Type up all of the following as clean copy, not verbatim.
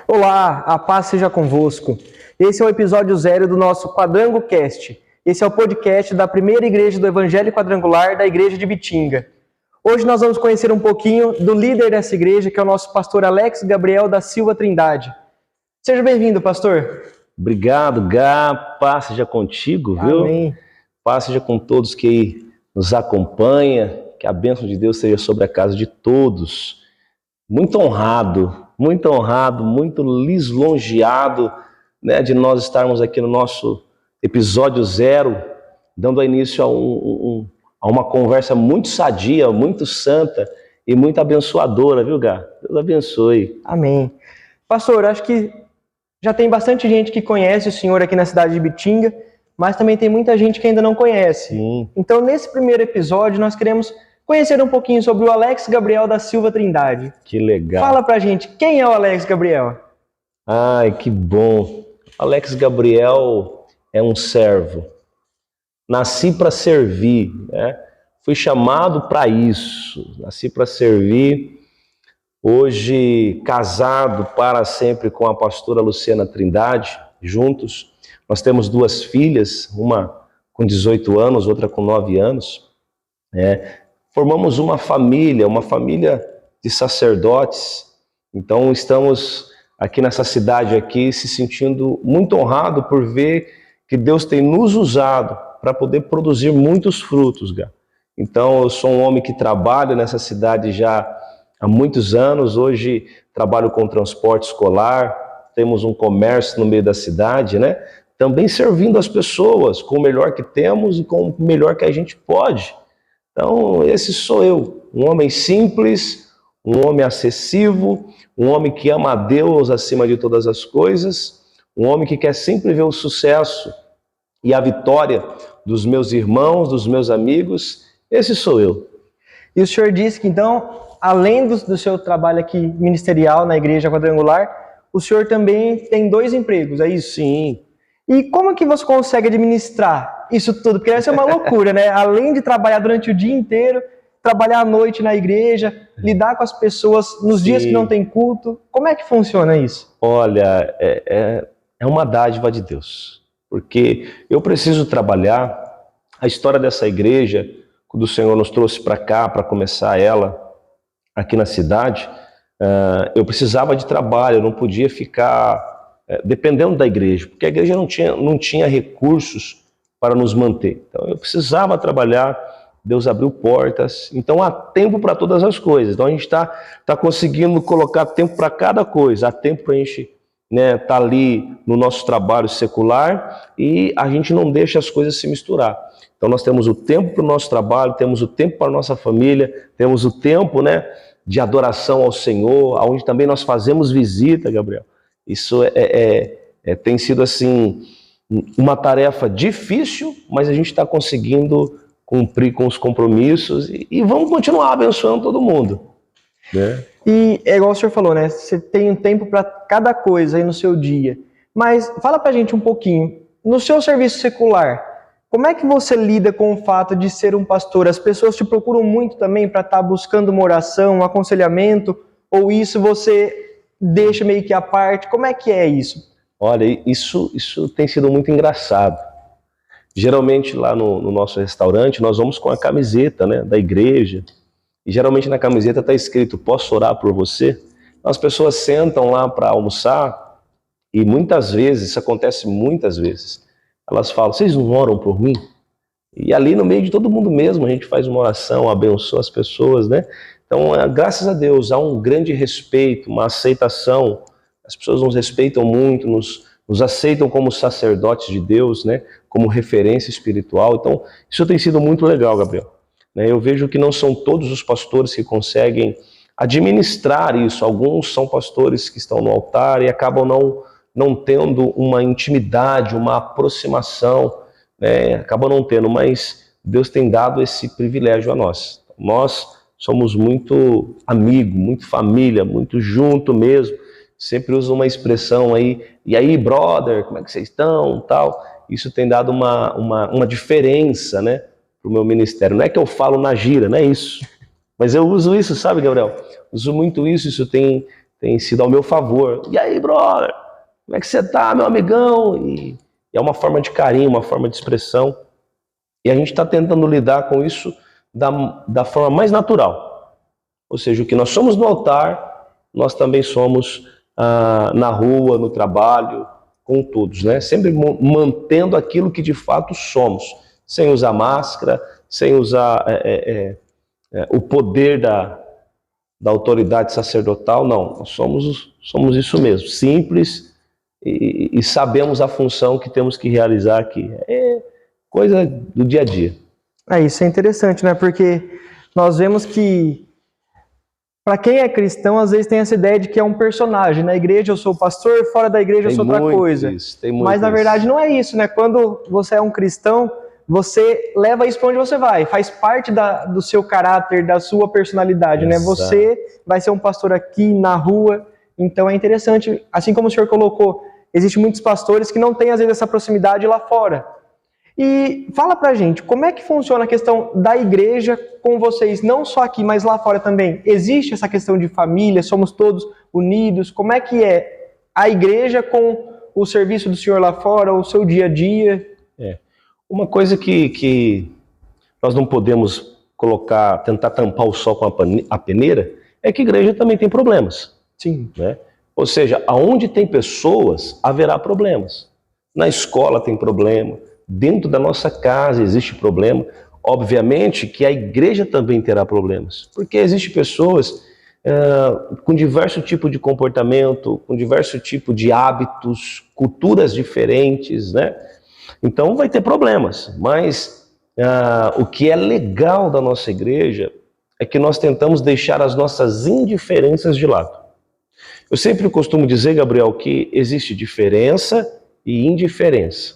Olá, a paz seja convosco. Esse é o episódio 0 do nosso Quadrango Cast. Esse é o podcast da primeira igreja do Evangelho Quadrangular da Igreja de Bitinga. Hoje nós vamos conhecer um pouquinho do líder dessa igreja, que é o nosso pastor Alex Gabriel da Silva Trindade. Seja bem-vindo, pastor. Obrigado, Gá. Paz seja contigo, viu? Amém. Paz seja com todos que nos acompanham, que a bênção de Deus seja sobre a casa de todos. Muito honrado, muito lisonjeado, né, de nós estarmos aqui no nosso episódio 0, dando início a uma conversa muito sadia, muito santa e muito abençoadora, viu, Gá? Deus abençoe. Amém. Pastor, acho que já tem bastante gente que conhece o senhor aqui na cidade de Bitinga, mas também tem muita gente que ainda não conhece. Sim. Então, nesse primeiro episódio, nós queremos conhecer um pouquinho sobre o Alex Gabriel da Silva Trindade. Que legal. Fala pra gente, quem é o Alex Gabriel? Ai, que bom. Alex Gabriel é um servo. Nasci para servir, né? Fui chamado para isso. Nasci para servir. Hoje, casado para sempre com a pastora Luciana Trindade, juntos. Nós temos 2 filhas, uma com 18 anos, outra com 9 anos. Formamos uma família de sacerdotes. Então, estamos aqui nessa cidade aqui se sentindo muito honrado por ver que Deus tem nos usado para poder produzir muitos frutos, Gá. Então, eu sou um homem que trabalha nessa cidade já há muitos anos. Hoje trabalho com transporte escolar, temos um comércio no meio da cidade, né? Também servindo as pessoas com o melhor que temos e com o melhor que a gente pode. Então, esse sou eu, um homem simples, um homem acessível, um homem que ama a Deus acima de todas as coisas, um homem que quer sempre ver o sucesso e a vitória dos meus irmãos, dos meus amigos. Esse sou eu. E o senhor disse que, então, além do seu trabalho aqui ministerial na Igreja Quadrangular, o senhor também tem 2 empregos, é isso? Sim. E como é que você consegue administrar isso tudo? Porque essa é uma loucura, né? Além de trabalhar durante o dia inteiro, trabalhar à noite na igreja, lidar com as pessoas nos dias que não tem culto. Como é que funciona isso? Olha, é uma dádiva de Deus. Porque eu preciso trabalhar. A história dessa igreja, quando o Senhor nos trouxe para cá, para começar ela aqui na cidade, eu precisava de trabalho, eu não podia ficar dependendo da igreja, porque a igreja não tinha recursos para nos manter. Então eu precisava trabalhar, Deus abriu portas, então há tempo para todas as coisas. Então a gente está conseguindo colocar tempo para cada coisa, há tempo para a gente tá ali no nosso trabalho secular e a gente não deixa as coisas se misturar. Então nós temos o tempo para o nosso trabalho, temos o tempo para a nossa família, temos o tempo de adoração ao Senhor, onde também nós fazemos visita, Gabriel. Isso tem sido assim uma tarefa difícil, mas a gente está conseguindo cumprir com os compromissos e vamos continuar abençoando todo mundo, né? E é igual o senhor falou, né? Você tem um tempo para cada coisa aí no seu dia. Mas fala pra gente um pouquinho, no seu serviço secular, como é que você lida com o fato de ser um pastor? As pessoas te procuram muito também para estar buscando uma oração, um aconselhamento, ou isso você deixa meio que à parte? Como é que é isso? Olha, isso tem sido muito engraçado. Geralmente lá no nosso restaurante nós vamos com a camiseta, da igreja, e geralmente na camiseta está escrito: posso orar por você? As pessoas sentam lá para almoçar e muitas vezes, isso acontece muitas vezes, elas falam: vocês não oram por mim? E ali no meio de todo mundo mesmo a gente faz uma oração, abençoa as pessoas, né? Então, graças a Deus, há um grande respeito, uma aceitação. As pessoas nos respeitam muito, nos aceitam como sacerdotes de Deus, como referência espiritual. Então, isso tem sido muito legal, Gabriel. Eu vejo que não são todos os pastores que conseguem administrar isso. Alguns são pastores que estão no altar e acabam não tendo uma intimidade, uma aproximação, acabam não tendo, mas Deus tem dado esse privilégio a nós. Nós somos muito amigo, muito família, muito junto mesmo. Sempre uso uma expressão aí: e aí, brother, como é que vocês estão? Tal. Isso tem dado uma diferença, para o meu ministério. Não é que eu falo na gíria, não é isso. Mas eu uso isso, sabe, Gabriel? Uso muito isso tem tem sido ao meu favor. E aí, brother, como é que você tá, meu amigão? E é uma forma de carinho, uma forma de expressão. E a gente está tentando lidar com isso da forma mais natural. Ou seja, o que nós somos no altar, nós também somos na rua, no trabalho, com todos, né? Sempre mantendo aquilo que de fato somos, sem usar máscara, sem usar o poder da autoridade sacerdotal, não. Nós somos isso mesmo, simples e sabemos a função que temos que realizar aqui. É coisa do dia a dia. Isso é interessante, né? Porque nós vemos que, para quem é cristão, às vezes tem essa ideia de que é um personagem. Na igreja eu sou pastor, fora da igreja eu sou outra coisa. Mas na verdade não é isso, né? Quando você é um cristão, você leva isso para onde você vai. Faz parte do seu caráter, da sua personalidade, né? Você vai ser um pastor aqui na rua. Então é interessante, assim como o senhor colocou, existem muitos pastores que não têm às vezes essa proximidade lá fora. E fala pra gente, como é que funciona a questão da igreja com vocês, não só aqui, mas lá fora também? Existe essa questão de família, somos todos unidos? Como é que é a igreja com o serviço do senhor lá fora, o seu dia a dia? Uma coisa que nós não podemos tentar tampar o sol com a peneira, é que a igreja também tem problemas. Sim. Né? Ou seja, aonde tem pessoas, haverá problemas. Na escola tem problema, dentro da nossa casa existe problema. Obviamente que a igreja também terá problemas, porque existem pessoas com diversos tipos de comportamento, com diversos tipos de hábitos, culturas diferentes, né? Então vai ter problemas, mas o que é legal da nossa igreja é que nós tentamos deixar as nossas indiferenças de lado. Eu sempre costumo dizer, Gabriel, que existe diferença e indiferença.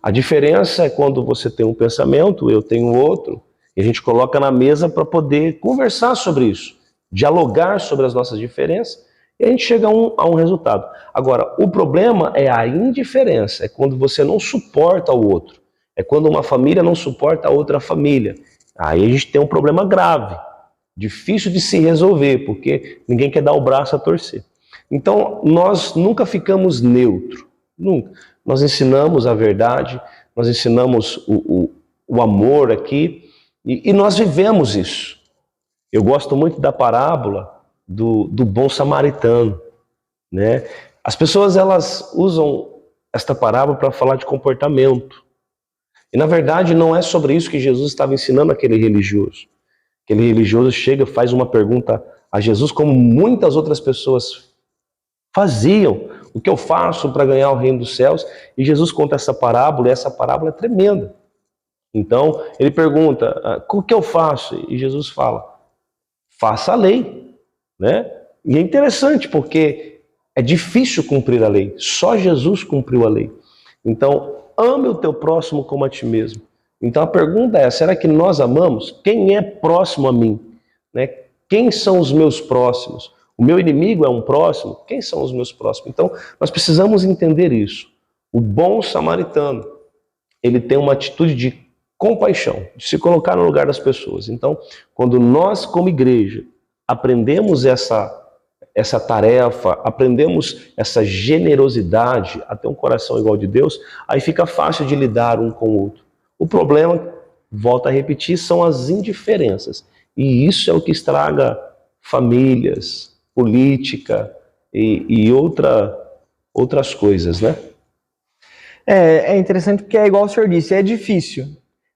A diferença é quando você tem um pensamento, eu tenho outro, e a gente coloca na mesa para poder conversar sobre isso, dialogar sobre as nossas diferenças, e a gente chega a um resultado. Agora, o problema é a indiferença, é quando você não suporta o outro, é quando uma família não suporta a outra família. Aí a gente tem um problema grave, difícil de se resolver, porque ninguém quer dar o braço a torcer. Então, nós nunca ficamos neutros, nunca. Nós ensinamos a verdade, nós ensinamos o amor aqui, e nós vivemos isso. Eu gosto muito da parábola do bom samaritano, né? As pessoas, elas usam esta parábola para falar de comportamento. E na verdade não é sobre isso que Jesus estava ensinando aquele religioso. Aquele religioso chega e faz uma pergunta a Jesus, como muitas outras pessoas faziam. O que eu faço para ganhar o reino dos céus? E Jesus conta essa parábola, e essa parábola é tremenda. Então ele pergunta, o que eu faço? E Jesus fala, faça a lei, né? E é interessante porque é difícil cumprir a lei. Só Jesus cumpriu a lei. Então, ame o teu próximo como a ti mesmo. Então a pergunta é, será que nós amamos? Quem é próximo a mim? Né? Quem são os meus próximos? O meu inimigo é um próximo? Quem são os meus próximos? Então, nós precisamos entender isso. O bom samaritano, ele tem uma atitude de compaixão, de se colocar no lugar das pessoas. Então, quando nós, como igreja, aprendemos essa tarefa, aprendemos essa generosidade, a ter um coração igual de Deus, aí fica fácil de lidar um com o outro. O problema, volto a repetir, são as indiferenças. E isso é o que estraga famílias, política e outras coisas, né? É interessante porque é igual o senhor disse, é difícil.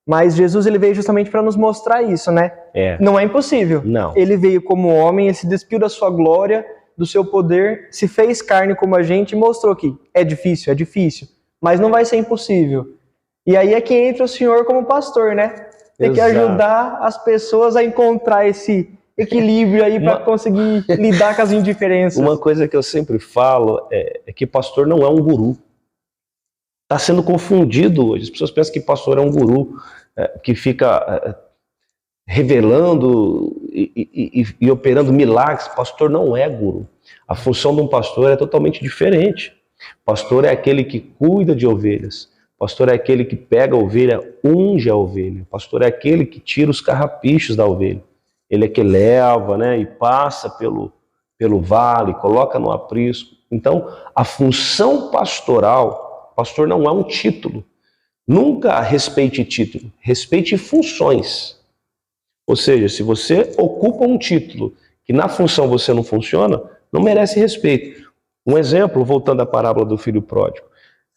Mas Jesus, ele veio justamente para nos mostrar isso, né? Não é impossível. Não. Ele veio como homem, ele se despiu da sua glória, do seu poder, se fez carne como a gente e mostrou que é difícil, mas não vai ser impossível. E aí é que entra o senhor como pastor, né? Tem que ajudar as pessoas a encontrar esse equilíbrio aí para conseguir lidar com as indiferenças. Uma coisa que eu sempre falo é que pastor não é um guru. Está sendo confundido hoje. As pessoas pensam que pastor é um guru que fica revelando e operando milagres. Pastor não é guru. A função de um pastor é totalmente diferente. Pastor é aquele que cuida de ovelhas. Pastor é aquele que pega a ovelha, unge a ovelha. Pastor é aquele que tira os carrapichos da ovelha. Ele é que leva, né, e passa pelo pelo vale, coloca no aprisco. Então, a função pastoral, pastor não é um título. Nunca respeite título, respeite funções. Ou seja, se você ocupa um título que na função você não funciona, não merece respeito. Um exemplo, voltando à parábola do filho pródigo,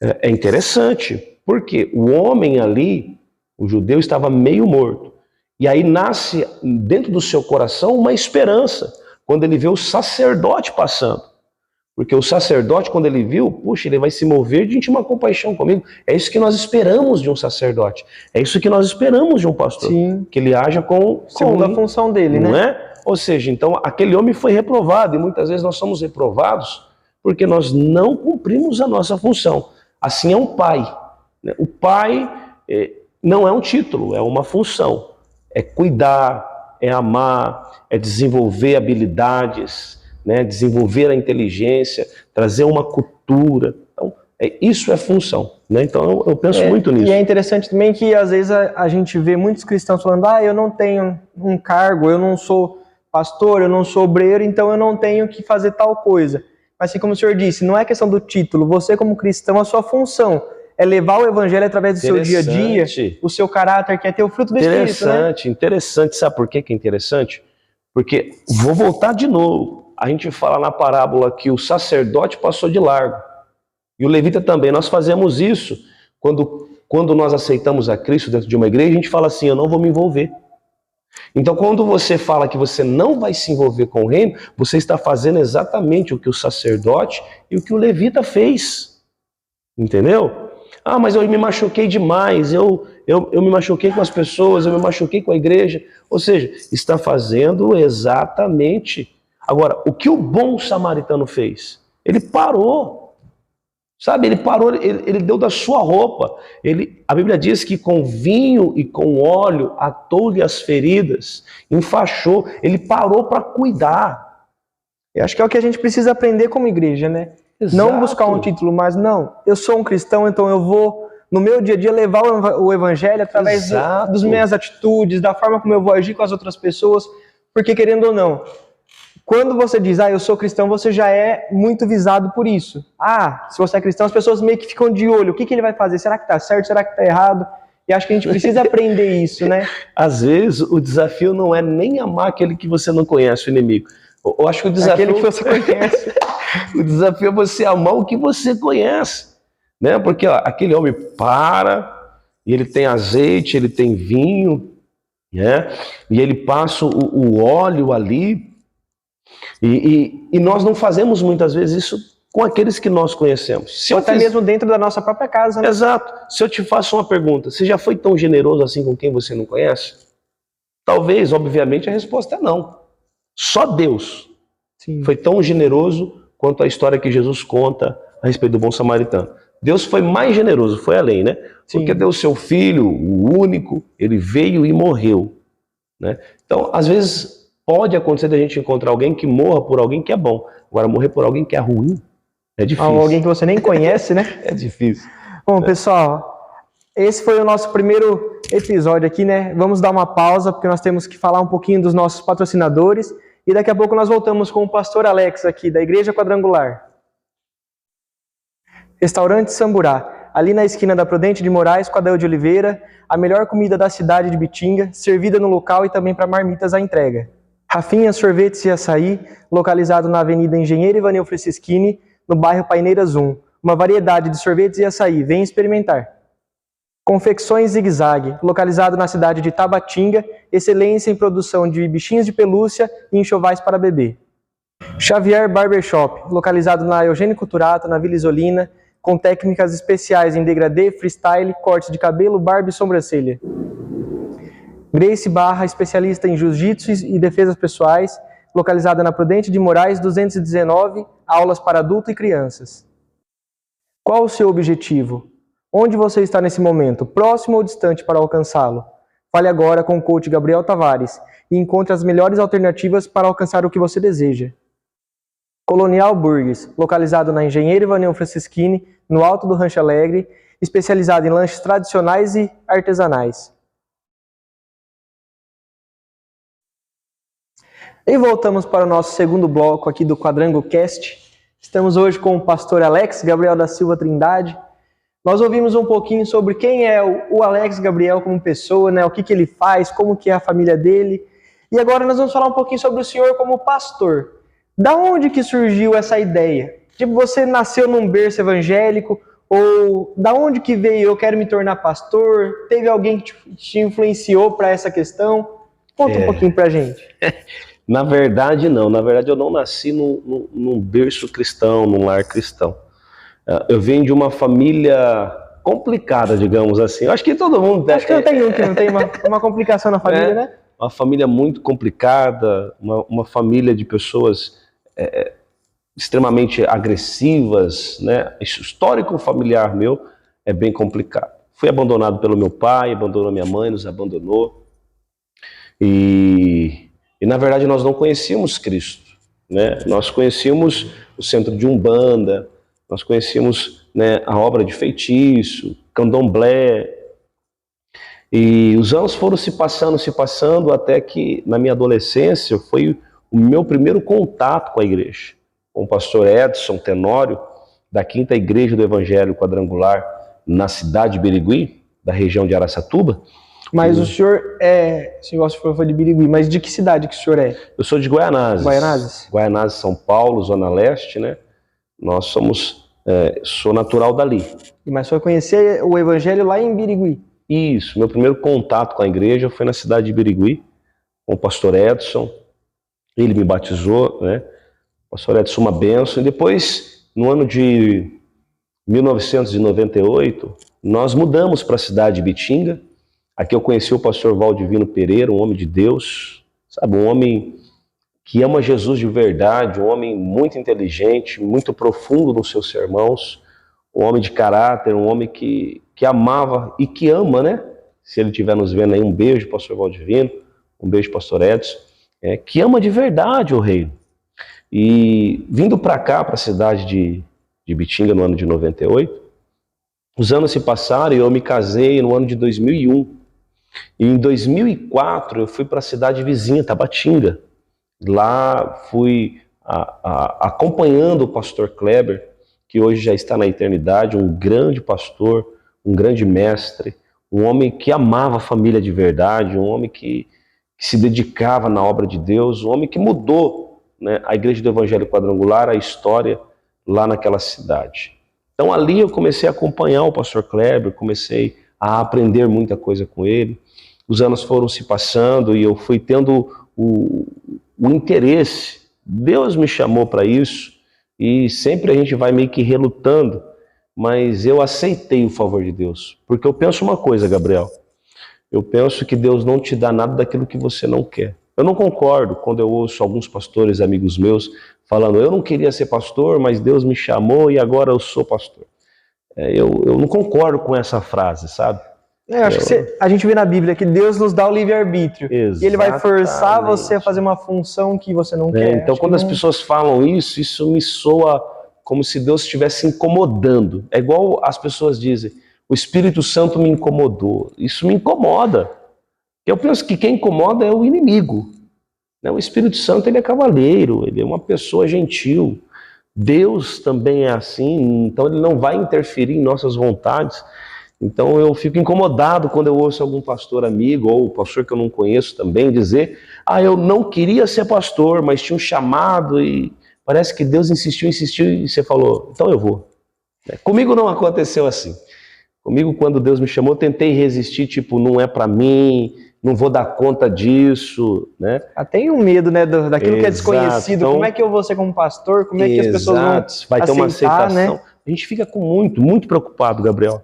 é interessante, porque o homem ali, o judeu, estava meio morto. E aí nasce dentro do seu coração uma esperança, quando ele vê o sacerdote passando. Porque o sacerdote, quando ele viu, puxa, ele vai se mover de íntima compaixão comigo. É isso que nós esperamos de um sacerdote. É isso que nós esperamos de um pastor. Sim. Que ele haja segundo a função dele, não né? É? Ou seja, então aquele homem foi reprovado, e muitas vezes nós somos reprovados porque nós não cumprimos a nossa função. Assim é um pai. O pai não é um título, é uma função. É cuidar, é amar, é desenvolver habilidades, né, desenvolver a inteligência, trazer uma cultura. Então, isso é função. Né? Então, eu penso muito nisso. E é interessante também que, às vezes, a gente vê muitos cristãos falando: eu não tenho um cargo, eu não sou pastor, eu não sou obreiro, então eu não tenho que fazer tal coisa. Mas, assim como o senhor disse, não é questão do título. Você, como cristão, a sua função é levar o evangelho através do seu dia a dia, o seu caráter, que é ter o fruto do Espírito. Né? Interessante. Sabe por que é interessante? Porque, vou voltar de novo, a gente fala na parábola que o sacerdote passou de largo. E o levita também. Nós fazemos isso quando nós aceitamos a Cristo dentro de uma igreja, a gente fala assim: eu não vou me envolver. Então, quando você fala que você não vai se envolver com o reino, você está fazendo exatamente o que o sacerdote e o que o levita fez. Entendeu? Mas eu me machuquei demais, eu me machuquei com as pessoas, eu me machuquei com a igreja. Ou seja, está fazendo exatamente. Agora, o que o bom samaritano fez? Ele parou. Sabe, ele parou, ele deu da sua roupa. A Bíblia diz que com vinho e com óleo atou-lhe as feridas, enfaixou. Ele parou para cuidar. Eu acho que é o que a gente precisa aprender como igreja, né? Exato. Não buscar um título, mas não. Eu sou um cristão, então eu vou, no meu dia a dia, levar o evangelho através das minhas atitudes, da forma como eu vou agir com as outras pessoas. Porque, querendo ou não, quando você diz: eu sou cristão, você já é muito visado por isso. Se você é cristão, as pessoas meio que ficam de olho. O que ele vai fazer? Será que está certo? Será que está errado? E acho que a gente precisa aprender isso, né? Às vezes, o desafio não é nem amar aquele que você não conhece, o inimigo. Eu acho que o desafio... Aquele que você conhece. O desafio é você amar o que você conhece. Né? Porque aquele homem para, e ele tem azeite, ele tem vinho, né? E ele passa o óleo ali. E nós não fazemos muitas vezes isso com aqueles que nós conhecemos. Ou até mesmo dentro da nossa própria casa. Né? Exato. Se eu te faço uma pergunta: você já foi tão generoso assim com quem você não conhece? Talvez, obviamente, a resposta é não. Só Deus foi tão generoso quanto a história que Jesus conta a respeito do bom samaritano. Deus foi mais generoso, foi além, né? Porque deu seu filho, o único, ele veio e morreu. Né? Então, às vezes... pode acontecer da gente encontrar alguém que morra por alguém que é bom. Agora, morrer por alguém que é ruim é difícil. Alguém que você nem conhece, né? É difícil. Bom, pessoal, esse foi o nosso primeiro episódio aqui, né? Vamos dar uma pausa, porque nós temos que falar um pouquinho dos nossos patrocinadores. E daqui a pouco nós voltamos com o pastor Alex aqui, da Igreja Quadrangular. Restaurante Samburá, ali na esquina da Prudente de Moraes com a Adel de Oliveira. A melhor comida da cidade de Bitinga, servida no local e também para marmitas à entrega. Rafinha Sorvetes e Açaí, localizado na Avenida Engenheiro Ivanil Franceschini, no bairro Paineiras 1. Uma variedade de sorvetes e açaí, vem experimentar. Confecções Zig Zag, localizado na cidade de Tabatinga, excelência em produção de bichinhos de pelúcia e enxovais para bebê. Xavier Barbershop, localizado na Eugênio Cuturato, na Vila Isolina, com técnicas especiais em degradê, freestyle, corte de cabelo, barba e sobrancelha. Grace Barra, especialista em jiu-jitsu e defesas pessoais, localizada na Prudente de Moraes 219, aulas para adulto e crianças. Qual o seu objetivo? Onde você está nesse momento, próximo ou distante para alcançá-lo? Fale agora com o coach Gabriel Tavares e encontre as melhores alternativas para alcançar o que você deseja. Colonial Burgers, localizado na Engenheiro Ivanil Franceschini, no alto do Rancho Alegre, especializado em lanches tradicionais e artesanais. E voltamos para o nosso segundo bloco aqui do Quadrango Cast. Estamos hoje com o pastor Alex Gabriel da Silva Trindade. Nós ouvimos um pouquinho sobre quem é o Alex Gabriel como pessoa, né? O que ele faz, como que é a família dele. E agora nós vamos falar um pouquinho sobre o senhor como pastor. Da onde que surgiu essa ideia? Tipo, você nasceu num berço evangélico? Ou da onde que veio eu quero me tornar pastor? Teve alguém que te influenciou para essa questão? Conta um pouquinho pra gente. Na verdade, não. Na verdade, eu não nasci num berço cristão, num lar cristão. Eu venho de uma família complicada, digamos assim. Eu acho que todo mundo... Acho que não tem um que não tem uma complicação na família, né? Uma família muito complicada, uma família de pessoas extremamente agressivas, né? O histórico familiar meu é bem complicado. Fui abandonado pelo meu pai, abandonou minha mãe, nos abandonou. E na verdade nós não conhecíamos Cristo, né? Nós conhecíamos o centro de Umbanda, nós conhecíamos, né, a obra de feitiço, candomblé, e os anos foram se passando, até que na minha adolescência foi o meu primeiro contato com a igreja, com o pastor Edson Tenório, da 5ª Igreja do Evangelho Quadrangular, na cidade de Birigui, da região de Araçatuba. Mas o senhor foi de Birigui, mas de que cidade que o senhor é? Eu sou de Guaianazes. Guaianazes? Guaianazes, São Paulo, Zona Leste, né? Nós sou natural dali. Mas foi conhecer o evangelho lá em Birigui? Isso, meu primeiro contato com a igreja foi na cidade de Birigui, com o pastor Edson. Ele me batizou, né? O pastor Edson, uma bênção. E depois, no ano de 1998, nós mudamos para a cidade de Bitinga. Aqui eu conheci o pastor Valdivino Pereira, um homem de Deus, sabe, um homem que ama Jesus de verdade, um homem muito inteligente, muito profundo nos seus sermãos, um homem de caráter, um homem que amava e que ama, né? Se ele estiver nos vendo aí, um beijo, pastor Valdivino, um beijo, pastor Edson, que ama de verdade o reino. E vindo para cá, para a cidade de Bitinga, no ano de 98, os anos se passaram e eu me casei no ano de 2001. E em 2004 eu fui para a cidade vizinha, Tabatinga. Lá fui acompanhando o pastor Kleber, que hoje já está na eternidade, um grande pastor, um grande mestre, um homem que amava a família de verdade, um homem que se dedicava na obra de Deus, um homem que mudou, né, a Igreja do Evangelho Quadrangular, a história lá naquela cidade. Então ali eu comecei a acompanhar o pastor Kleber, comecei a aprender muita coisa com ele. Os anos foram se passando e eu fui tendo o interesse. Deus me chamou para isso e sempre a gente vai meio que relutando, mas eu aceitei o favor de Deus. Porque eu penso uma coisa, Gabriel, eu penso que Deus não te dá nada daquilo que você não quer. Eu não concordo quando eu ouço alguns pastores, amigos meus, falando, eu não queria ser pastor, mas Deus me chamou e agora eu sou pastor. Eu não concordo com essa frase, sabe? Acho que a gente vê na Bíblia que Deus nos dá o livre-arbítrio. E Ele vai forçar você a fazer uma função que você não quer. Então, quando as pessoas falam isso me soa como se Deus estivesse incomodando. É igual as pessoas dizem, o Espírito Santo me incomodou. Isso me incomoda. Eu penso que quem incomoda é o inimigo. O Espírito Santo, ele é cavalheiro, ele é uma pessoa gentil. Deus também é assim, então ele não vai interferir em nossas vontades. Então eu fico incomodado quando eu ouço algum pastor amigo, ou pastor que eu não conheço também, dizer, eu não queria ser pastor, mas tinha um chamado e parece que Deus insistiu e você falou, então eu vou. Comigo não aconteceu assim. Comigo, quando Deus me chamou, eu tentei resistir, tipo, não é para mim, não vou dar conta disso, né? Tem um medo, né, daquilo que é desconhecido. Então, como é que eu vou ser como pastor? Como é que as pessoas vão vai ter uma aceitar, aceitação, né? A gente fica muito preocupado, Gabriel.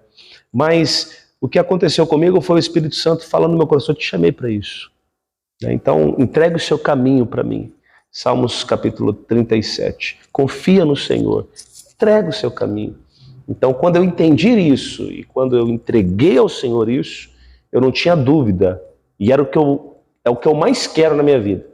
Mas o que aconteceu comigo foi o Espírito Santo falando no meu coração, eu te chamei para isso. Então, entregue o seu caminho para mim. Salmos capítulo 37. Confia no Senhor, entregue o seu caminho. Então, quando eu entendi isso, e quando eu entreguei ao Senhor isso, eu não tinha dúvida, e era o que eu mais quero na minha vida.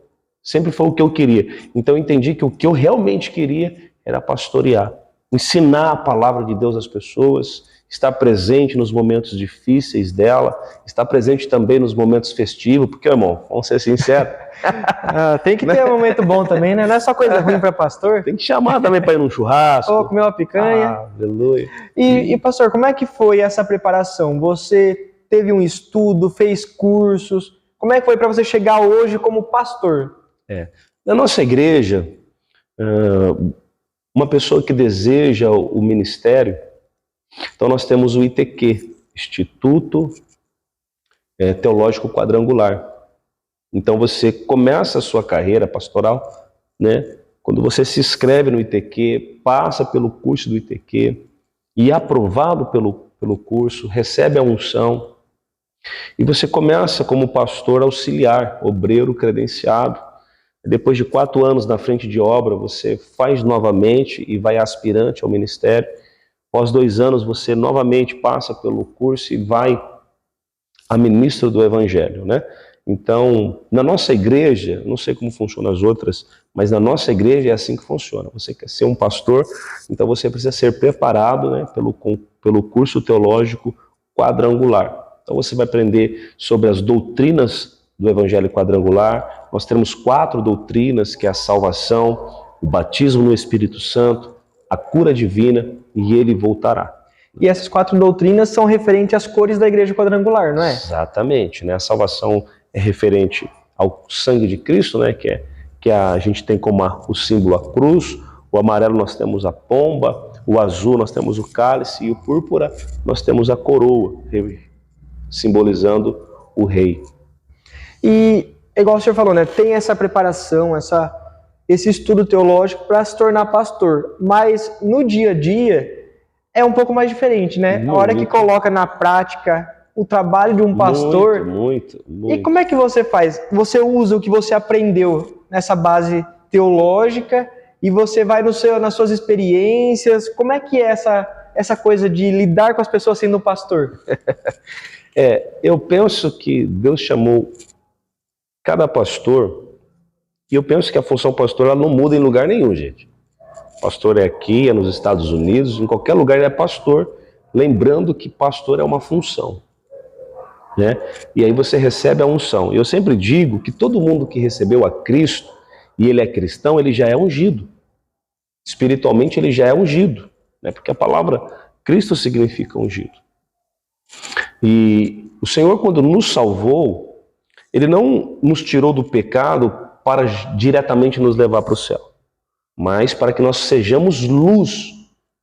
Sempre foi o que eu queria. Então eu entendi que o que eu realmente queria era pastorear, ensinar a palavra de Deus às pessoas, estar presente nos momentos difíceis dela, estar presente também nos momentos festivos, porque, irmão, vamos ser sinceros. Tem que ter um momento bom também, né? Não é só coisa ruim para pastor. Tem que chamar também para ir num churrasco. Ou comer uma picanha. Aleluia. E, pastor, como é que foi essa preparação? Você teve um estudo, fez cursos? Como é que foi para você chegar hoje como pastor? Na nossa igreja, uma pessoa que deseja o ministério, então nós temos o ITQ, Instituto Teológico Quadrangular. Então você começa a sua carreira pastoral, né? Quando você se inscreve no ITQ, passa pelo curso do ITQ e é aprovado pelo curso, recebe a unção e você começa como pastor auxiliar, obreiro credenciado. Depois de 4 anos na frente de obra, você faz novamente e vai aspirante ao ministério. Após 2 anos, você novamente passa pelo curso e vai a ministro do Evangelho, né? Então, na nossa igreja, não sei como funciona as outras, mas na nossa igreja é assim que funciona. Você quer ser um pastor, então você precisa ser preparado, né, pelo curso teológico quadrangular. Então você vai aprender sobre as doutrinas do Evangelho quadrangular. Nós temos 4 doutrinas, que é a salvação, o batismo no Espírito Santo, a cura divina e ele voltará. E essas 4 doutrinas são referentes às cores da igreja quadrangular, não é? Exatamente, né? A salvação é referente ao sangue de Cristo, né? Que a gente tem como o símbolo a cruz, o amarelo nós temos a pomba, o azul nós temos o cálice e o púrpura nós temos a coroa, simbolizando o rei. E, igual o senhor falou, né? Tem essa preparação, esse estudo teológico para se tornar pastor, mas no dia a dia é um pouco mais diferente, né? A hora que coloca na prática o trabalho de um pastor. Muito. E como é que você faz? Você usa o que você aprendeu nessa base teológica e você vai nas suas experiências. Como é que é essa coisa de lidar com as pessoas sendo pastor? Eu penso que Deus chamou cada pastor, e eu penso que a função pastor ela não muda em lugar nenhum, gente. Pastor é aqui, é nos Estados Unidos, em qualquer lugar ele é pastor, lembrando que pastor é uma função, né? E aí você recebe a unção. Eu sempre digo que todo mundo que recebeu a Cristo e ele é cristão, ele já é ungido. Espiritualmente ele já é ungido, né? Porque a palavra Cristo significa ungido. E o Senhor, quando nos salvou, ele não nos tirou do pecado para diretamente nos levar para o céu, mas para que nós sejamos luz.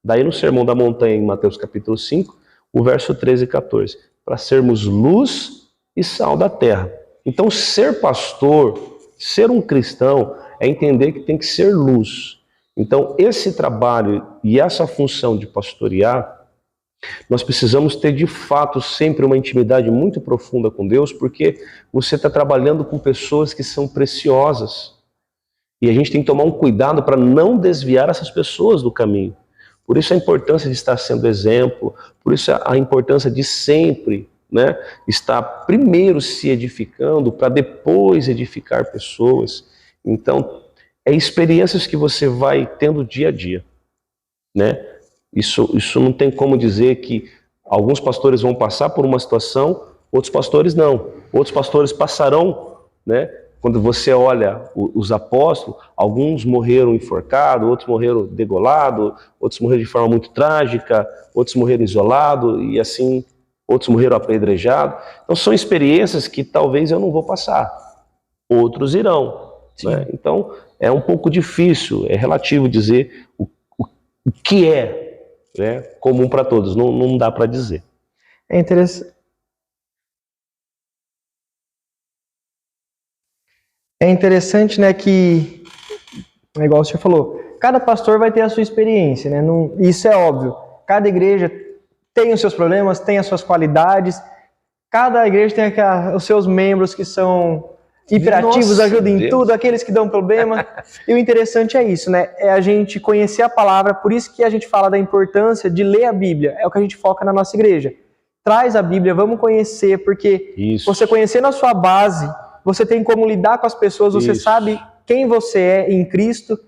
Daí no Sermão da Montanha, em Mateus capítulo 5, o verso 13 e 14, para sermos luz e sal da terra. Então ser pastor, ser um cristão, é entender que tem que ser luz. Então esse trabalho e essa função de pastorear, nós precisamos ter de fato sempre uma intimidade muito profunda com Deus, porque você está trabalhando com pessoas que são preciosas. E a gente tem que tomar um cuidado para não desviar essas pessoas do caminho. Por isso a importância de estar sendo exemplo, por isso a importância de sempre, né, estar primeiro se edificando para depois edificar pessoas. Então, é experiências que você vai tendo dia a dia, né? Isso não tem como dizer que alguns pastores vão passar por uma situação, outros pastores não. Outros pastores passarão, né? Quando você olha os apóstolos, alguns morreram enforcados, outros morreram degolados, outros morreram de forma muito trágica, outros morreram isolados e assim, outros morreram apedrejados. Então são experiências que talvez eu não vou passar, outros irão, né? Então é um pouco difícil, é relativo dizer o que é, né, comum para todos, não dá para dizer. É interessante. É interessante, né, que, igual o senhor falou, cada pastor vai ter a sua experiência, né? Isso é óbvio. Cada igreja tem os seus problemas, tem as suas qualidades. Cada igreja tem os seus membros que são hiperativos, ajudam em tudo, aqueles que dão problema. E o interessante é isso, né? É a gente conhecer a palavra, por isso que a gente fala da importância de ler a Bíblia. É o que a gente foca na nossa igreja. Traz a Bíblia, vamos conhecer, porque você conhecendo a sua base, você tem como lidar com as pessoas, você sabe quem você é em Cristo.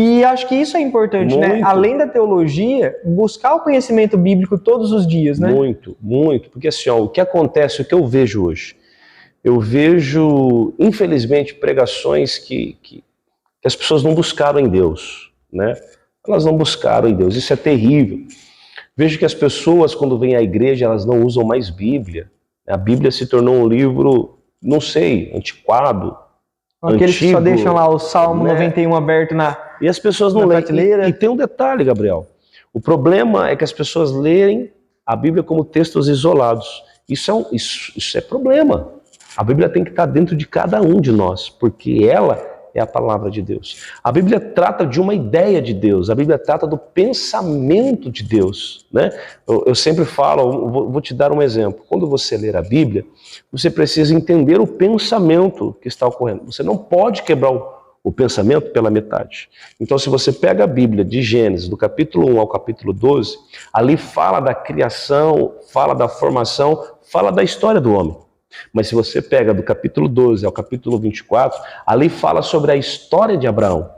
E acho que isso é importante, né? Muito. Além da teologia, buscar o conhecimento bíblico todos os dias, né? Muito, muito. Porque assim, ó, o que acontece, o que eu vejo hoje? Eu vejo, infelizmente, pregações que as pessoas não buscaram em Deus, né? Elas não buscaram em Deus, isso é terrível. Vejo que as pessoas, quando vêm à igreja, elas não usam mais Bíblia. A Bíblia se tornou um livro, não sei, antiquado, Aqueles antigo, que só deixam lá o Salmo né? 91 aberto na E as pessoas não leem. E tem um detalhe, Gabriel. O problema é que as pessoas leem a Bíblia como textos isolados. Isso é problema. A Bíblia tem que estar dentro de cada um de nós, porque ela é a palavra de Deus. A Bíblia trata de uma ideia de Deus, a Bíblia trata do pensamento de Deus, né? Eu sempre falo, vou te dar um exemplo. Quando você ler a Bíblia, você precisa entender o pensamento que está ocorrendo. Você não pode quebrar o pensamento pela metade. Então, se você pega a Bíblia de Gênesis, do capítulo 1 ao capítulo 12, ali fala da criação, fala da formação, fala da história do homem. Mas se você pega do capítulo 12 ao capítulo 24, ali fala sobre a história de Abraão.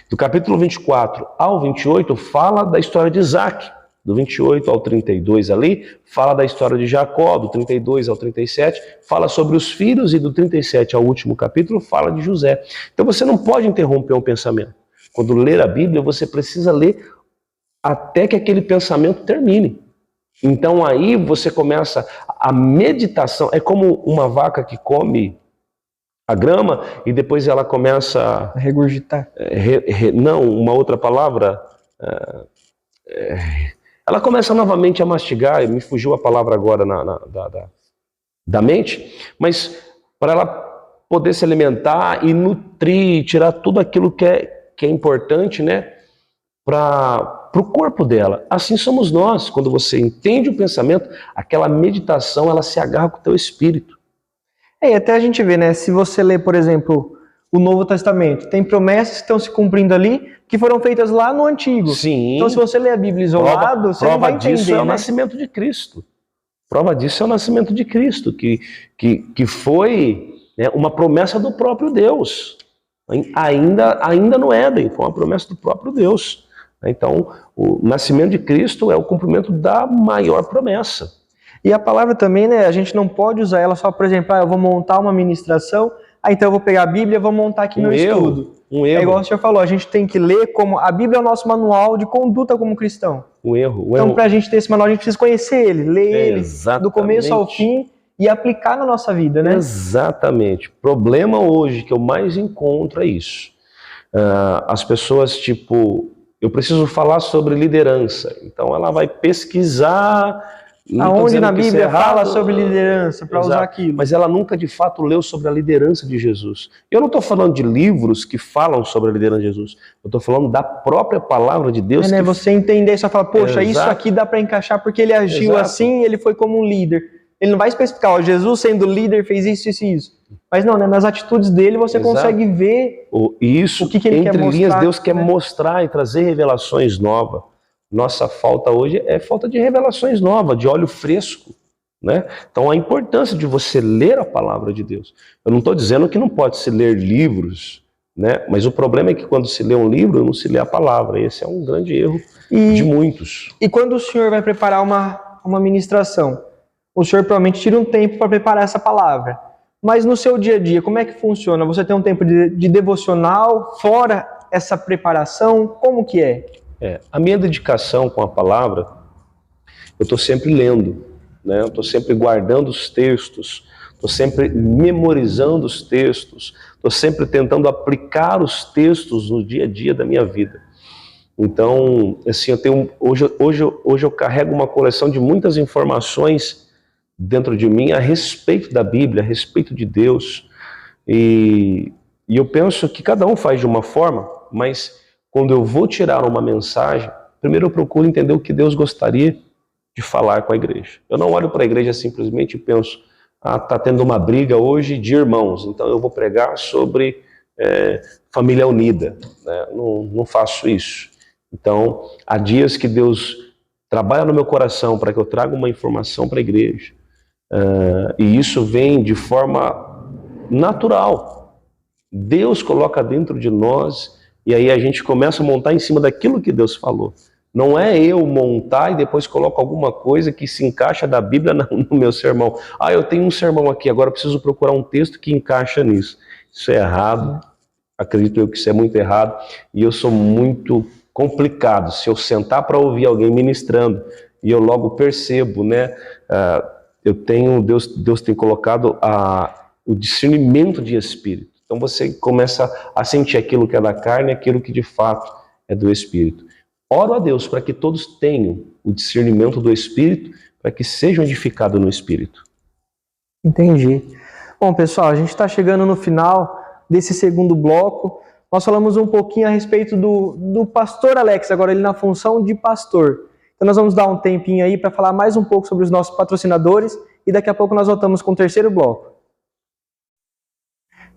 Do capítulo 24 ao 28 fala da história de Isaac. Do 28 ao 32 ali fala da história de Jacó. Do 32 ao 37 fala sobre os filhos. E do 37 ao último capítulo fala de José. Então você não pode interromper um pensamento. Quando ler a Bíblia, você precisa ler até que aquele pensamento termine. Então aí você começa a meditação, é como uma vaca que come a grama e depois ela começa a regurgitar. Não, uma outra palavra, ela começa novamente a mastigar, me fugiu a palavra agora da mente, mas para ela poder se alimentar e nutrir, tirar tudo aquilo que é importante, né, para o corpo dela. Assim somos nós. Quando você entende o pensamento, aquela meditação, ela se agarra com o teu espírito. E até a gente vê, né? Se você lê, por exemplo, o Novo Testamento, tem promessas que estão se cumprindo ali, que foram feitas lá no Antigo. Sim. Então, se você lê a Bíblia isolado, você não vai entender. Prova disso é o nascimento de Cristo. Prova disso é o nascimento de Cristo, que foi, né, uma promessa do próprio Deus. Ainda no Éden, foi uma promessa do próprio Deus. Então, o nascimento de Cristo é o cumprimento da maior promessa. E a palavra também, né, a gente não pode usar ela só, por exemplo, eu vou montar uma ministração, então eu vou pegar a Bíblia e vou montar aqui no estudo. É igual o senhor falou, a gente tem que ler como a Bíblia é o nosso manual de conduta como cristão. Então, para a gente ter esse manual, a gente precisa conhecer ele, ler ele, do começo ao fim, e aplicar na nossa vida, né? Exatamente. O problema hoje que eu mais encontro é isso. As pessoas, tipo, eu preciso falar sobre liderança. Então ela vai pesquisar. Aonde na Bíblia fala sobre liderança, para usar aquilo. Mas ela nunca de fato leu sobre a liderança de Jesus. Eu não estou falando de livros que falam sobre a liderança de Jesus. Eu estou falando da própria palavra de Deus. Né, você entender e só falar, poxa, isso aqui dá para encaixar porque ele agiu assim, ele foi como um líder. Ele não vai especificar, ó, Jesus sendo líder fez isso, isso e isso. Mas não, né, nas atitudes dele você consegue ver o que ele quer mostrar. Entre linhas, Deus quer mostrar e trazer revelações novas. Nossa falta hoje é falta de revelações novas, de óleo fresco, né? Então a importância de você ler a palavra de Deus. Eu não estou dizendo que não pode se ler livros, né? Mas o problema é que quando se lê um livro, não se lê a palavra. Esse é um grande erro de muitos. E quando o senhor vai preparar uma ministração, o senhor provavelmente tira um tempo para preparar essa palavra. Mas no seu dia a dia, como é que funciona? Você tem um tempo de devocional, fora essa preparação? Como que é? A minha dedicação com a palavra, eu estou sempre lendo, né? Eu estou sempre guardando os textos, estou sempre memorizando os textos, estou sempre tentando aplicar os textos no dia a dia da minha vida. Então, assim, hoje eu carrego uma coleção de muitas informações dentro de mim a respeito da Bíblia, a respeito de Deus. E eu penso que cada um faz de uma forma, mas quando eu vou tirar uma mensagem, primeiro eu procuro entender o que Deus gostaria de falar com a igreja. Eu não olho para a igreja simplesmente e penso, está tendo uma briga hoje de irmãos, então eu vou pregar sobre família unida. Né? Não faço isso. Então, há dias que Deus trabalha no meu coração para que eu traga uma informação para a igreja. E isso vem de forma natural. Deus coloca dentro de nós E aí a gente começa a montar em cima daquilo que Deus falou. Não é eu montar e depois coloco alguma coisa que se encaixa da Bíblia no meu sermão. Ah, eu tenho um sermão aqui, agora eu preciso procurar um texto que encaixa nisso. Isso é errado, acredito eu que isso é muito errado, e eu sou muito complicado. Se eu sentar para ouvir alguém ministrando, e eu logo percebo, né, Deus tem colocado o discernimento de espírito. Então você começa a sentir aquilo que é da carne e aquilo que de fato é do espírito. Oro a Deus para que todos tenham o discernimento do espírito, para que sejam edificados no espírito. Entendi. Bom, pessoal, a gente está chegando no final desse segundo bloco. Nós falamos um pouquinho a respeito do pastor Alex, agora ele na função de pastor. Então nós vamos dar um tempinho aí para falar mais um pouco sobre os nossos patrocinadores e daqui a pouco nós voltamos com o terceiro bloco.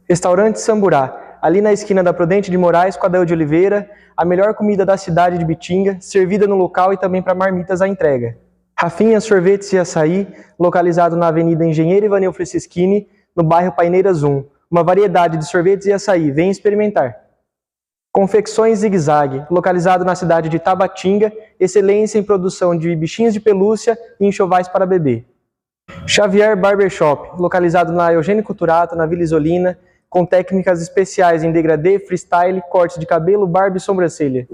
Restaurante Samburá, ali na esquina da Prudente de Moraes com a Adel de Oliveira, a melhor comida da cidade de Bitinga, servida no local e também para marmitas à entrega. Rafinha Sorvetes e Açaí, localizado na Avenida Engenheiro Ivaneu Franceschini, no bairro Paineiras 1. Uma variedade de sorvetes e açaí, vem experimentar. Confecções Zig Zag, localizado na cidade de Tabatinga, excelência em produção de bichinhos de pelúcia e enxovais para bebê. Xavier Barbershop, localizado na Eugênio Cuturato, na Vila Isolina, com técnicas especiais em degradê, freestyle, corte de cabelo, barba e sobrancelha.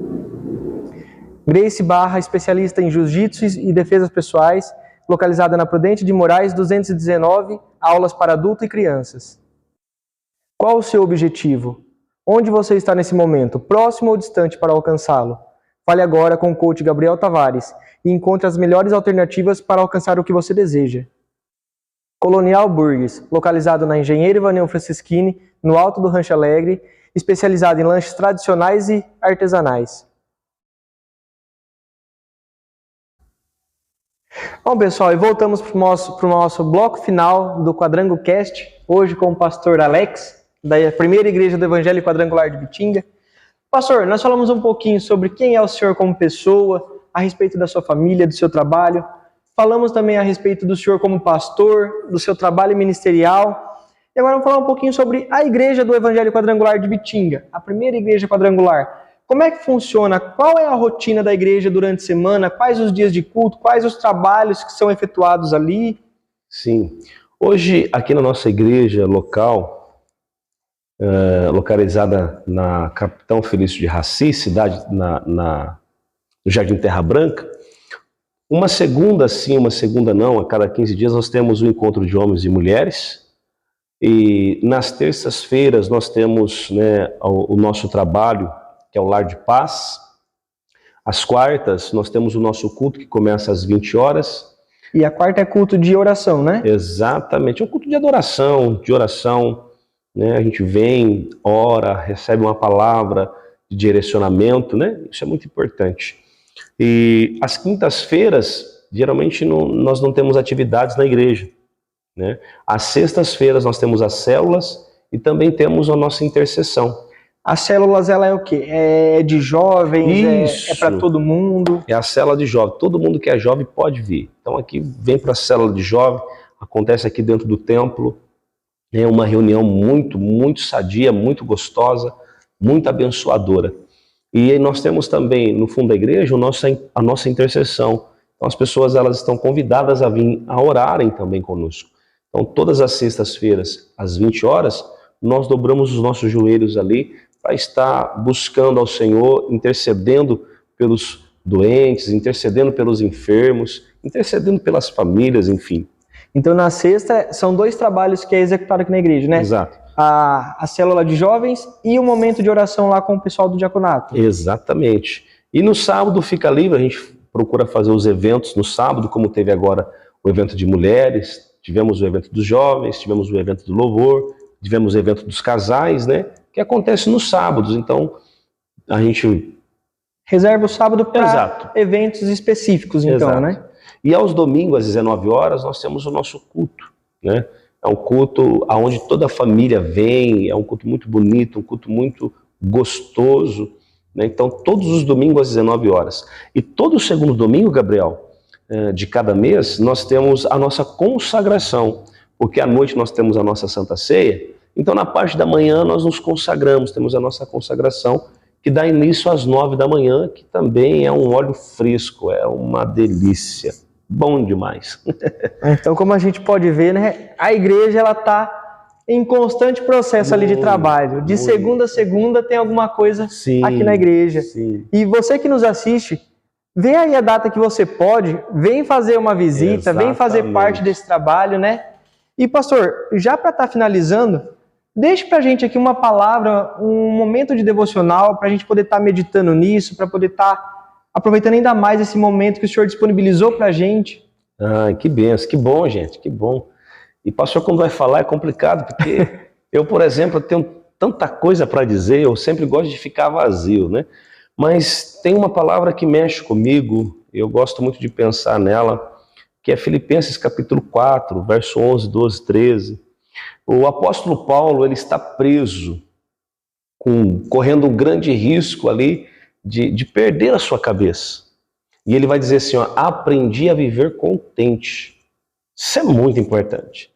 Grace Barra, especialista em jiu-jitsu e defesas pessoais, localizada na Prudente de Moraes 219, aulas para adulto e crianças. Qual o seu objetivo? Onde você está nesse momento, próximo ou distante para alcançá-lo? Fale agora com o coach Gabriel Tavares e encontre as melhores alternativas para alcançar o que você deseja. Colonial Burgers, localizado na Engenheiro Ivaneu Franceschini, no alto do Rancho Alegre, especializado em lanches tradicionais e artesanais. Bom, pessoal, e voltamos para o nosso bloco final do Quadrango Cast, hoje com o pastor Alex, da primeira igreja do Evangelho Quadrangular de Bitinga. Pastor, nós falamos um pouquinho sobre quem é o senhor como pessoa, a respeito da sua família, do seu trabalho. Falamos também a respeito do senhor como pastor, do seu trabalho ministerial. E agora vamos falar um pouquinho sobre a igreja do Evangelho Quadrangular de Bitinga, a primeira igreja quadrangular. Como é que funciona? Qual é a rotina da igreja durante a semana? Quais os dias de culto? Quais os trabalhos que são efetuados ali? Sim. Hoje, aqui na nossa igreja local, localizada na Capitão Felício de Raci, cidade no Jardim Terra Branca, uma segunda sim, uma segunda não, a cada 15 dias nós temos o encontro de homens e mulheres. E nas terças-feiras nós temos, né, o nosso trabalho, que é o Lar de Paz. Às quartas nós temos o nosso culto que começa às 20 horas. E a quarta é culto de oração, né? Exatamente, é um culto de adoração, né? A gente vem, ora, recebe uma palavra de direcionamento, né? Isso é muito importante. E às quintas-feiras, geralmente nós não temos atividades na igreja, né? Às sextas-feiras nós temos as células e também temos a nossa intercessão. As células, ela é o quê? É de jovens? É para todo mundo? É a célula de jovem. Todo mundo que é jovem pode vir. Então aqui vem para a célula de jovem, acontece aqui dentro do templo. É uma reunião muito, muito sadia, muito gostosa, muito abençoadora. E aí nós temos também, no fundo da igreja, a nossa intercessão. Então as pessoas elas estão convidadas a vir a orarem também conosco. Então todas as sextas-feiras, às 20 horas, nós dobramos os nossos joelhos ali para estar buscando ao Senhor, intercedendo pelos doentes, intercedendo pelos enfermos, intercedendo pelas famílias, enfim. Então na sexta são dois trabalhos que é executado aqui na igreja, né? Exato. A célula de jovens e o momento de oração lá com o pessoal do diaconato. Exatamente. E no sábado fica livre, a gente procura fazer os eventos no sábado, como teve agora o evento de mulheres, tivemos o evento dos jovens, tivemos o evento do louvor, tivemos o evento dos casais, né? Que acontece nos sábados. Então, a gente reserva o sábado para eventos específicos, então, exato, né? E aos domingos, às 19 horas, nós temos o nosso culto, né? É um culto onde toda a família vem, é um culto muito bonito, um culto muito gostoso, né? Então, todos os domingos às 19 horas. E todo segundo domingo, Gabriel, de cada mês, nós temos a nossa consagração, porque à noite nós temos a nossa Santa Ceia. Então, na parte da manhã, nós nos consagramos, temos a nossa consagração, que dá início às 9 da manhã, que também é um óleo fresco, é uma delícia. Bom demais. Então, como a gente pode ver, né, a igreja ela está em constante processo ali de trabalho. De segunda a segunda tem alguma coisa aqui na igreja. Sim. E você que nos assiste, vê aí a data que você pode, vem fazer uma visita, vem fazer parte desse trabalho, né? E pastor, já para estar finalizando, deixe para a gente aqui uma palavra, um momento de devocional, para a gente poder estar meditando nisso, para poder estar aproveitando ainda mais esse momento que o Senhor disponibilizou para a gente. Ah, que benção, que bom, gente, que bom. E pastor, quando vai falar é complicado, porque eu, por exemplo, tenho tanta coisa para dizer, eu sempre gosto de ficar vazio, né? Mas tem uma palavra que mexe comigo, eu gosto muito de pensar nela, que é Filipenses capítulo 4, verso 11, 12, 13. O apóstolo Paulo, ele está preso, correndo um grande risco ali de perder a sua cabeça. E ele vai dizer assim, ó, aprendi a viver contente. Isso é muito importante.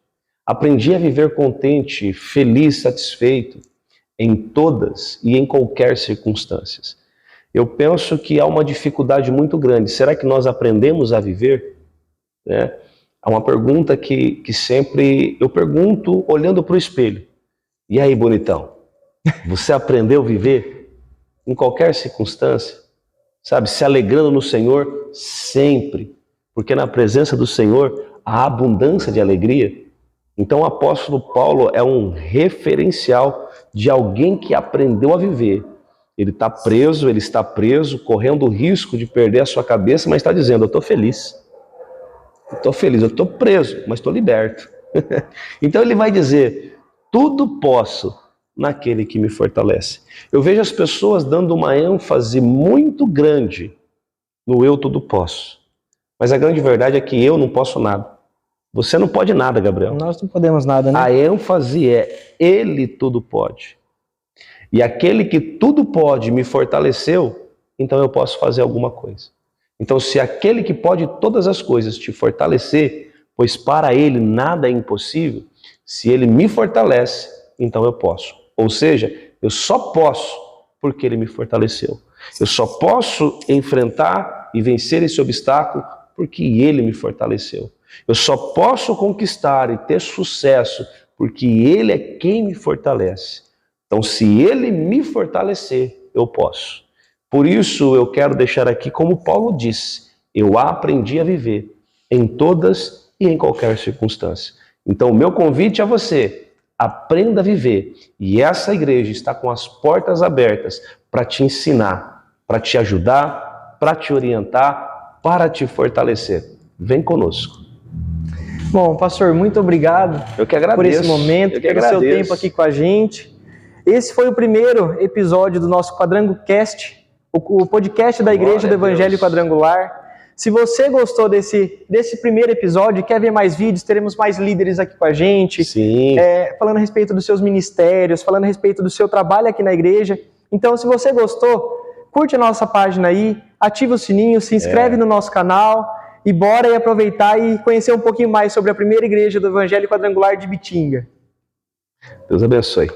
Aprendi a viver contente, feliz, satisfeito em todas e em qualquer circunstâncias. Eu penso que há uma dificuldade muito grande. Será que nós aprendemos a viver? Né? Há uma pergunta que sempre eu pergunto olhando para o espelho. E aí, bonitão? Você aprendeu a viver em qualquer circunstância? Sabe, se alegrando no Senhor sempre. Porque na presença do Senhor há abundância de alegria. Então o apóstolo Paulo é um referencial de alguém que aprendeu a viver. Ele está preso, correndo o risco de perder a sua cabeça, mas está dizendo, eu estou feliz. Eu estou preso, mas estou liberto. Então ele vai dizer, tudo posso naquele que me fortalece. Eu vejo as pessoas dando uma ênfase muito grande no eu tudo posso. Mas a grande verdade é que eu não posso nada. Você não pode nada, Gabriel. Nós não podemos nada, né? A ênfase é, ele tudo pode. E aquele que tudo pode me fortaleceu, então eu posso fazer alguma coisa. Então se aquele que pode todas as coisas te fortalecer, pois para ele nada é impossível, se ele me fortalece, então eu posso. Ou seja, eu só posso porque ele me fortaleceu. Eu só posso enfrentar e vencer esse obstáculo porque ele me fortaleceu. Eu só posso conquistar e ter sucesso porque ele é quem me fortalece. Então, se ele me fortalecer, eu posso. Por isso, eu quero deixar aqui, como Paulo disse, eu aprendi a viver em todas e em qualquer circunstância. Então, o meu convite a você, aprenda a viver. E essa igreja está com as portas abertas para te ensinar, para te ajudar, para te orientar, para te fortalecer. Vem conosco. Bom, pastor, muito obrigado por esse momento, pelo seu tempo aqui com a gente. Esse foi o primeiro episódio do nosso Quadrango Cast, o podcast da Igreja do Evangelho Quadrangular. Se você gostou desse primeiro episódio e quer ver mais vídeos, teremos mais líderes aqui com a gente, falando a respeito dos seus ministérios, falando a respeito do seu trabalho aqui na igreja. Então, se você gostou, curte a nossa página aí, ativa o sininho, se inscreve no nosso canal e bora aí aproveitar e conhecer um pouquinho mais sobre a primeira igreja do Evangelho Quadrangular de Bitinga. Deus abençoe.